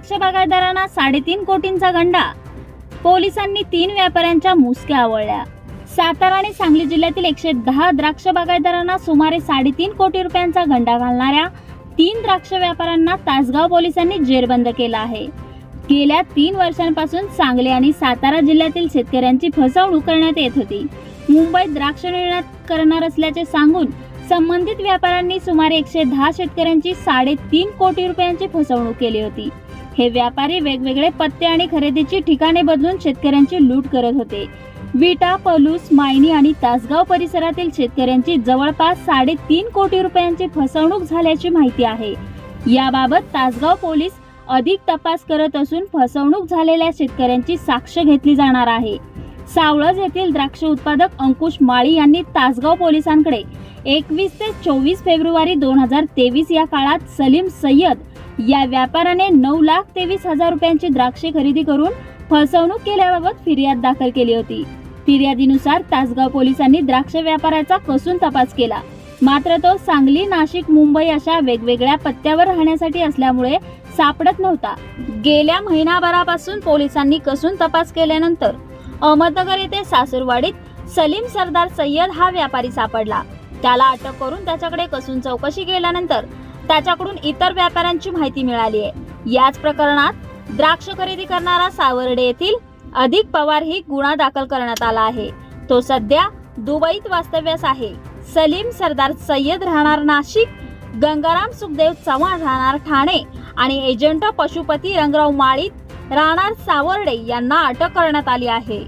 द्राक्ष बागायतदारांना 3.5 कोटींचा गंडा, पोलिसांनी 3 व्यापाऱ्यांच्या मुसक्या आवळल्या। सातारा आणि सांगली जिल्ह्यातील 110 द्राक्ष बागायतदारांना सुमारे 3.5 कोटी रुपयांचा गंडा घालणाऱ्या 3 द्राक्ष व्यापाऱ्यांना तासगाव पोलिसांनी जेरबंद केला आहे। गेल्या 3 वर्षांपासून सांगली आणि सातारा जिल्ह्यातील शेतकऱ्यांची फसवणूक करण्यात येत होती। मुंबईत द्राक्ष निर्यात करणार असल्याचे सांगून संबंधित व्यापाऱ्यांनी सुमारे 110 शेतकऱ्यांची 3.5 कोटी रुपयांची फसवणूक केली होती। हे व्यापारी वेगवेगळे पत्ते आणि खरेदीची ठिकाणे बदलून शेतकऱ्यांची लूट करत होते। विटा, पलूस, मायनी आणि तासगाव परिसरातील शेतकऱ्यांची जवळपास 3.5 कोटी रुपयांची फसवणूक झाल्याची माहिती आहे। याबाबत तासगाव पोलीस अधिक तपास करत असून फसवणूक झालेल्या शेतकऱ्यांची साक्ष घेतली जाणार आहे। सावळज येथील द्राक्ष उत्पादक अंकुश माळी यांनी तासगाव पोलिसांकडे 21 ते 24 फेब्रुवारी 2023 या काळात सलीम सय्यद या व्यापाऱ्याने 9,23,000 रुपयांची द्राक्षे खरेदी करून फसवणूक केल्याबाबत फिर्याद दाखल केली होती। फिर्यादीनुसार तासगाव पोलिसांनी द्राक्ष व्यापाऱ्याचा कसून तपास केला, मात्र तो सांगली, नाशिक, मुंबई अशा वेगवेगळ्या पत्त्यावर राहण्यासाठी असल्यामुळे सापडत नव्हता। गेल्या महिनाभरापासून पोलिसांनी कसून तपास केल्यानंतर अहमदनगर येथे सासूरवाडीत सलीम सरदार सय्यद हा व्यापारी सापडला। त्याला अटक करून त्याच्याकडे कसून चौकशी केल्यानंतर त्याच्याकडून इतर व्यापाऱ्यांची माहिती मिळाली आहे। याच प्रकरणात द्राक्ष खरेदी करणारा सावर्डे येथील अधिक पवार ही गुन्हा दाखल करण्यात आला आहे। तो सध्या दुबईत वास्तव्यास आहे। सलीम सरदार सय्यद राहणार नाशिक, गंगाराम सुखदेव चव्हाण राहणार ठाणे आणि एजंट पशुपती रंगराव माळी राहणार सावर्डे यांना अटक करण्यात आली आहे।